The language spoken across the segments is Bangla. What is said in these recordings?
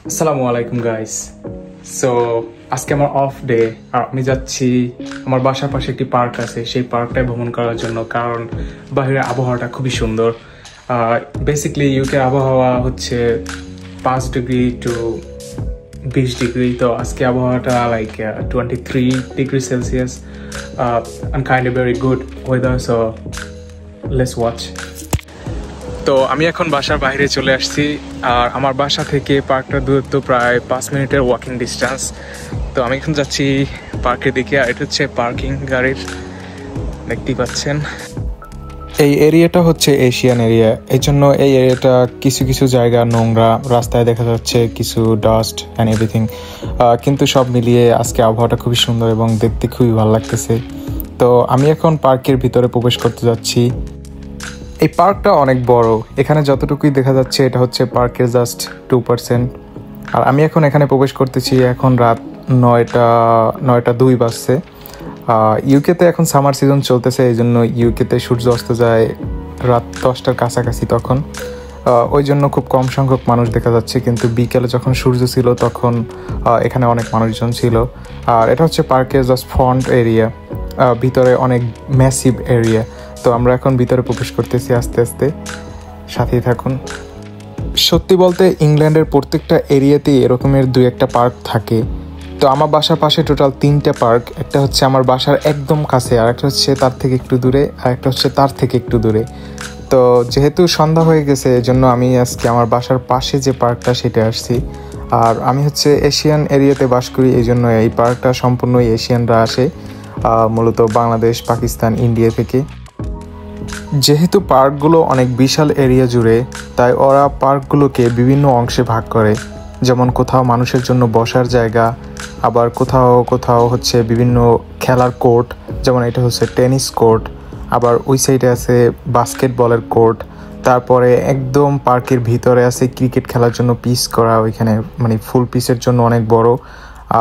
আসসালামু আলাইকুম গাইস। সো আজকে আমার অফ ডে আর আমি যাচ্ছি আমার বাসার পাশে একটি পার্ক আছে, সেই পার্কটায় ভ্রমণ করার জন্য, কারণ বাইরের আবহাওয়াটা খুবই সুন্দর। বেসিক্যালি ইউকের আবহাওয়া হচ্ছে 5 ডিগ্রি টু 20 ডিগ্রি, তো আজকে আবহাওয়াটা like 23 degree Celsius and kind of very good weather, so let's watch. তো আমি এখন বাসার বাইরে চলে আসছি, আর আমার বাসা থেকে পার্কটার দূরত্ব প্রায় 5 মিনিটের ওয়াকিং ডিস্টেন্স। তো আমি এখন যাচ্ছি পার্কের দিকে, আর এটা হচ্ছে পার্কিং গাড়ির, দেখতেই পাচ্ছেন। এই এরিয়াটা হচ্ছে এশিয়ান এরিয়া, এই জন্য এই এরিয়াটা কিছু কিছু জায়গা নোংরা, রাস্তায় দেখা যাচ্ছে কিছু ডাস্ট অ্যান্ড এভরিথিং, কিন্তু সব মিলিয়ে আজকে আবহাওয়াটা খুবই সুন্দর এবং দেখতে খুবই ভালো লাগতেছে। তো আমি এখন পার্কের ভিতরে প্রবেশ করতে যাচ্ছি। এই পার্কটা অনেক বড়, এখানে যতটুকুই দেখা যাচ্ছে এটা হচ্ছে পার্কের জাস্ট 2%। আর আমি এখন এখানে প্রবেশ করতেছি, এখন রাত 9টা 2 বাজছে। ইউকেতে এখন সামার সিজন চলতেছে, এই জন্য ইউকেতে সূর্য অস্ত যায় রাত 10টার কাছাকাছি। তখন ওই জন্য খুব কম সংখ্যক মানুষ দেখা যাচ্ছে, কিন্তু বিকেলে যখন সূর্য ছিল তখন এখানে অনেক মানুষজন ছিল। আর এটা হচ্ছে পার্কের জাস্ট ফ্রন্ট এরিয়া, ভিতরে অনেক ম্যাসিভ এরিয়া। তো আমরা এখন ভিতরে প্রবেশ করতেছি আস্তে আস্তে, সাথেই থাকুন। সত্যি বলতে ইংল্যান্ডের প্রত্যেকটা এরিয়াতেই এরকমের 2-1টা পার্ক থাকে। তো আমার বাসার পাশে টোটাল 3টা পার্ক, একটা হচ্ছে আমার বাসার একদম কাছে, আর একটা হচ্ছে তার থেকে একটু দূরে, আর একটা হচ্ছে তার থেকে একটু দূরে। তো যেহেতু সন্ধ্যা হয়ে গেছে এজন্য আমি আজকে আমার বাসার পাশে যে পার্কটা সেটা আসছি। আর আমি হচ্ছে এশিয়ান এরিয়াতে বাস করি, এই জন্য এই পার্কটা সম্পূর্ণই এশিয়ানরা আসে, মূলত বাংলাদেশ, পাকিস্তান, ইন্ডিয়া থেকে। যেহেতু পার্কগুলো অনেক বিশাল এরিয়া জুড়ে, তাই ওরা পার্কগুলোকে বিভিন্ন অংশে ভাগ করে। যেমন কোথাও মানুষের জন্য বসার জায়গা, আবার কোথাও কোথাও হচ্ছে বিভিন্ন খেলার কোর্ট, যেমন এটা হচ্ছে টেনিস কোর্ট, আবার ওই সাইডে আছে বাস্কেটবলের কোর্ট। তারপরে একদম পার্কের ভিতরে আছে ক্রিকেট খেলার জন্য পিচ করা, ওইখানে মানে ফুল পিচের জন্য অনেক বড়।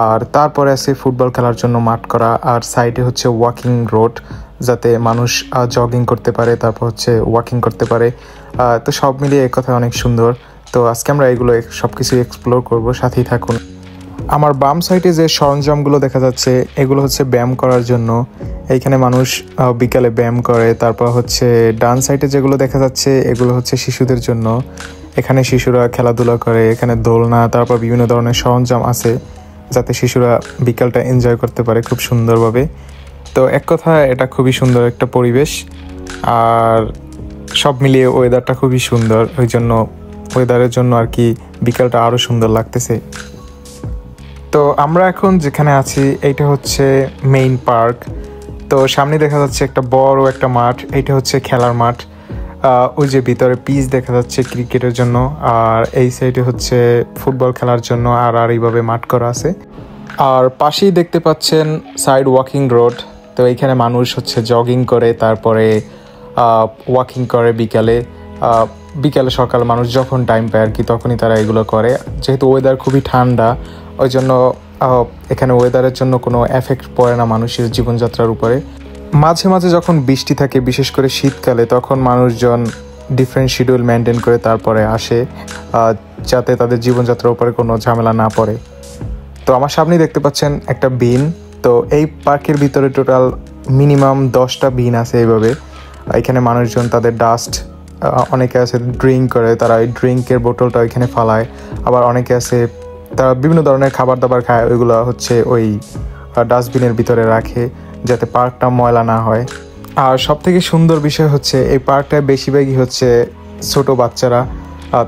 আর তারপরে আছে ফুটবল খেলার জন্য মাঠ করা, আর সাইডে হচ্ছে ওয়াকিং রোড, যাতে মানুষ জগিং করতে পারে, তারপর হচ্ছে ওয়াকিং করতে পারে। তো সব মিলিয়ে এক কথায় অনেক সুন্দর। তো আজকে আমরা এগুলো সব কিছু এক্সপ্লোর করবো, সাথেই থাকুন। আমার বাম সাইডে যে সরঞ্জামগুলো দেখা যাচ্ছে এগুলো হচ্ছে ব্যায়াম করার জন্য, এইখানে মানুষ বিকালে ব্যায়াম করে। তারপর হচ্ছে ডান সাইডে যেগুলো দেখা যাচ্ছে এগুলো হচ্ছে শিশুদের জন্য, এখানে শিশুরা খেলাধুলা করে, এখানে দোলনা, তারপর বিভিন্ন ধরনের সরঞ্জাম আছে যাতে শিশুরা বিকালটা এনজয় করতে পারে খুব সুন্দরভাবে। তো এক কথা এটা খুবই সুন্দর একটা পরিবেশ, আর সব মিলিয়ে ওয়েদারটা খুবই সুন্দর, ওই জন্য ওয়েদারের জন্য আর কি বিকালটা আরও সুন্দর লাগতেছে। তো আমরা এখন যেখানে আছি এইটা হচ্ছে মেইন পার্ক। তো সামনে দেখা যাচ্ছে একটা বড় একটা মাঠ, এইটা হচ্ছে খেলার মাঠ। ওই যে ভিতরে পিচ দেখা যাচ্ছে ক্রিকেটের জন্য, আর এই সাইডে হচ্ছে ফুটবল খেলার জন্য, আর এইভাবে মাঠ করা আছে। আর পাশেই দেখতে পাচ্ছেন সাইড ওয়াকিং রোড। তো এইখানে মানুষ হচ্ছে জগিং করে, তারপরে ওয়াকিং করে বিকালে সকাল মানুষ যখন টাইম পায় আর কি, তখনই তারা এগুলো করে। যেহেতু ওয়েদার খুবই ঠান্ডা, ওই জন্য এখানে ওয়েদারের জন্য কোনো এফেক্ট পড়ে না মানুষের জীবনযাত্রার উপরে। মাঝে মাঝে যখন বৃষ্টি থাকে, বিশেষ করে শীতকালে, তখন মানুষজন ডিফারেন্ট শিডিউল মেনটেন করে তারপরে আসে, যাতে তাদের জীবনযাত্রার উপরে কোনো ঝামেলা না পড়ে। তো আমার সামনেই দেখতে পাচ্ছেন একটা বিন। তো এই পার্কের ভিতরে টোটাল মিনিমাম 10টা বিন আছে এইভাবে। এখানে মানুষজন তাদের ডাস্ট, অনেকে আছে ড্রিঙ্ক করে, তারা ওই ড্রিঙ্কের বোতলটা ওইখানে ফালায়। আবার অনেকে আছে তারা বিভিন্ন ধরনের খাবার দাবার খায়, ওইগুলো হচ্ছে ওই ডাস্টবিনের ভিতরে রাখে যাতে পার্কটা ময়লা না হয়। আর সবথেকে সুন্দর বিষয় হচ্ছে এই পার্কটায় বেশিরভাগই হচ্ছে ছোট বাচ্চারা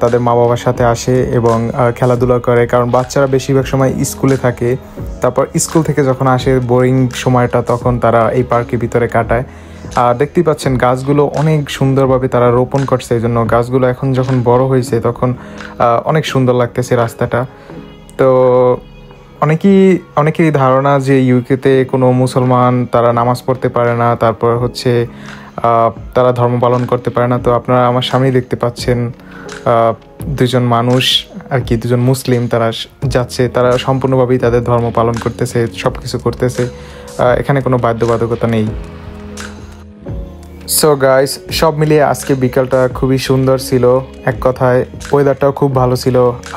তাদের মা বাবার সাথে আসে এবং খেলাধুলা করে, কারণ বাচ্চারা বেশিরভাগ সময় স্কুলে থাকে। তারপর স্কুল থেকে যখন আসে বোরিং সময়টা, তখন তারা এই পার্কের ভিতরে কাটায়। আর দেখতেই পাচ্ছেন গাছগুলো অনেক সুন্দরভাবে তারা রোপণ করছে, এই জন্য গাছগুলো এখন যখন বড় হয়েছে তখন অনেক সুন্দর লাগতেছে রাস্তাটা। তো অনেকেরই ধারণা যে ইউকেতে কোনো মুসলমান তারা নামাজ পড়তে পারে না, তারপর হচ্ছে তারা ধর্ম পালন করতে পারে না। তো আপনারা আমার সামনেই দেখতে পাচ্ছেন দুজন মানুষ আর কি, দুজন মুসলিম, তারা যাচ্ছে, তারা সম্পূর্ণভাবেই তাদের ধর্ম পালন করতেছে, সব কিছু করতেছে, এখানে কোনো বাধ্যবাধকতা নেই। সো গাইস, সব মিলিয়ে আজকে বিকালটা খুবই সুন্দর ছিল। এক কথায় ওয়েদারটাও খুব ভালো ছিল।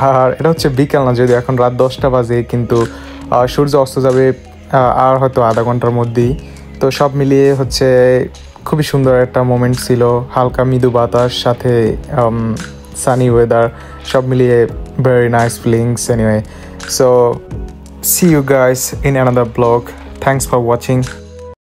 আর এটা হচ্ছে বিকাল না, যদি এখন রাত 10টা বাজে, কিন্তু সূর্য অস্ত যাবে আর হয়তো আধা ঘন্টার মধ্যেই। তো সব মিলিয়ে হচ্ছে খুবই সুন্দর একটা মোমেন্ট ছিল। হালকা মৃদু বাতাস, সাথে সানি ওয়েদার, সব মিলিয়ে very nice feelings. Anyway, so see you guys in another vlog. Thanks for watching.